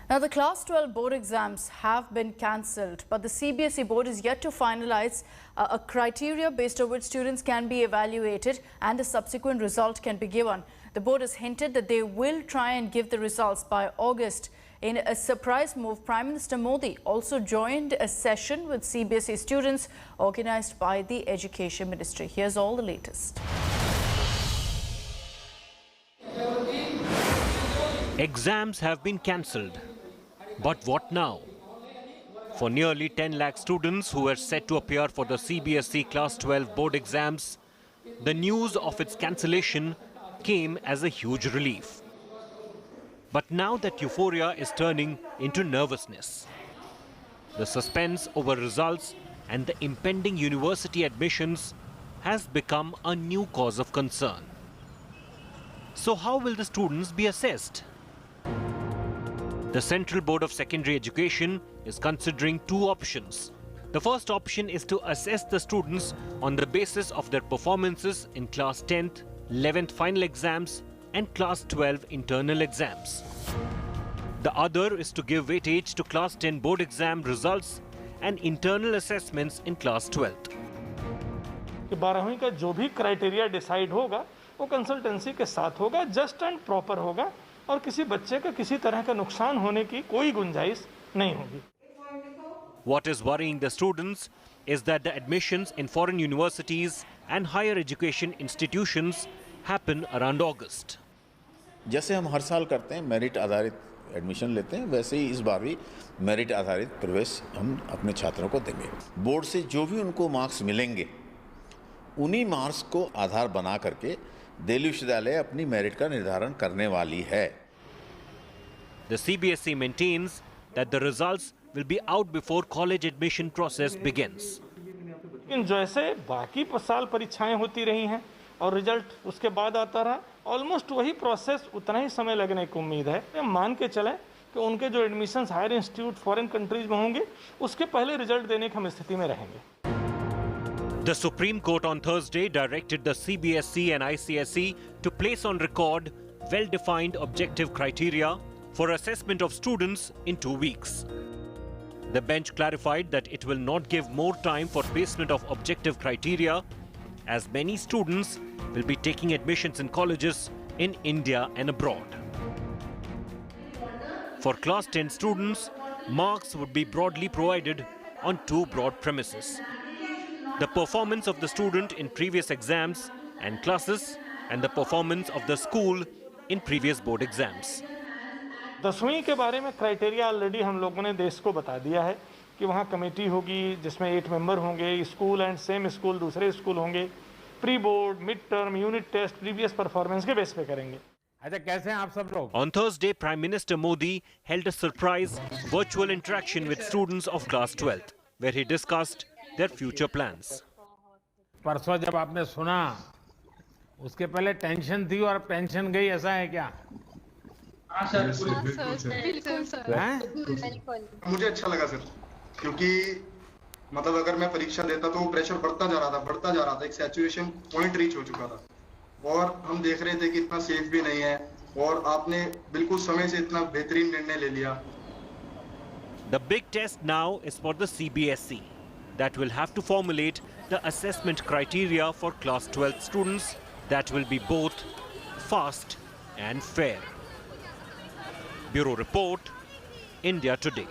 Now, the Class 12 board exams have been cancelled, but the CBSE board is yet to finalise a criteria based on which students can be evaluated and a subsequent result can be given. The board has hinted that they will try and give the results by August. In a surprise move, Prime Minister Modi also joined a session with CBSE students organised by the Education Ministry. Here's all the latest. Exams have been cancelled. But what now? For nearly 10 lakh students who were set to appear for the CBSE Class 12 board exams, the news of its cancellation came as a huge relief. But now that euphoria is turning into nervousness. The suspense over results and the impending university admissions has become a new cause of concern. So how will the students be assessed? The Central Board of Secondary Education is considering two options. The first option is to assess the students on the basis of their performances in Class 10th, 11th final exams and Class 12 internal exams. The other is to give weightage to Class 10 board exam results and internal assessments in Class 12th. 12वीं का जो भी criteria decide होगा वो consultancy के साथ होगा, just and proper होगा और किसी बच्चे का किसी तरह का नुकसान होने की कोई गुंजाइश नहीं होगी. What is worrying the students is that the admissions in foreign universities and higher education institutions happen around August. जैसे हम हर साल करते हैं मेरिट आधारित एडमिशन लेते हैं, वैसे ही इस बार भी मेरिट आधारित प्रवेश हम अपने छात्रों को देंगे. बोर्ड से जो भी उनको मार्क्स मिलेंगे उन्हीं मार्क्स को आधार बना करके दिल्ली विश्वविद्यालय अपनी मेरिट का निर्धारण करने वाली है. The CBSE maintains that the results will be out before college admission process begins. लेकिन जैसे बाकी साल परीक्षाएं होती रही हैं और रिजल्ट उसके बाद आता रहा, ऑलमोस्ट वही प्रोसेस उतना ही समय लगने की उम्मीद है. हम मान के चलें कि उनके जो admissions higher institute foreign countries में होंगे उसके पहले रिजल्ट देने की हम स्थिति में रहेंगे. The Supreme Court on Thursday directed the CBSE and ICSE to place on record well-defined objective criteria for assessment of students in 2 weeks. The bench clarified that it will not give more time for placement of objective criteria as many students will be taking admissions in colleges in India and abroad. For Class 10 students, marks would be broadly provided on two broad premises: the performance of the student in previous exams and classes and the performance of the school in previous board exams. 10वीं के बारे में criteria already हम लोगों ने देश को बता दिया है कि वहाँ कमेटी होगी जिसमें 8 मेंबर होंगे, स्कूल एंड सेम स्कूल दूसरे स्कूल होंगे, pre board, mid term, unit test, previous performance के बेस पे करेंगे. अच्छा, कैसे हैं आप सब लोग? On Thursday, Prime Minister Modi held a surprise virtual interaction with students of Class 12th, where he discussed their future plans. परसों जब आपने सुना उसके पहले टेंशन थी और पेंशन गई, ऐसा है क्या? बिल्कुल सर. मुझे अच्छा लगा सर, क्योंकि मतलब अगर मैं परीक्षा देता तो वो प्रेशर बढ़ता जा रहा था, एक सैचुरेशन पॉइंट रीच हो चुका था और हम देख रहे थे कि इतना सेफ भी नहीं है और आपने बिल्कुल समय से इतना बेहतरीन निर्णय ले लिया. The big test now is for the CBSE that will have to formulate the assessment criteria for Class 12 students that will be both fast and fair. Bureau Report, India Today.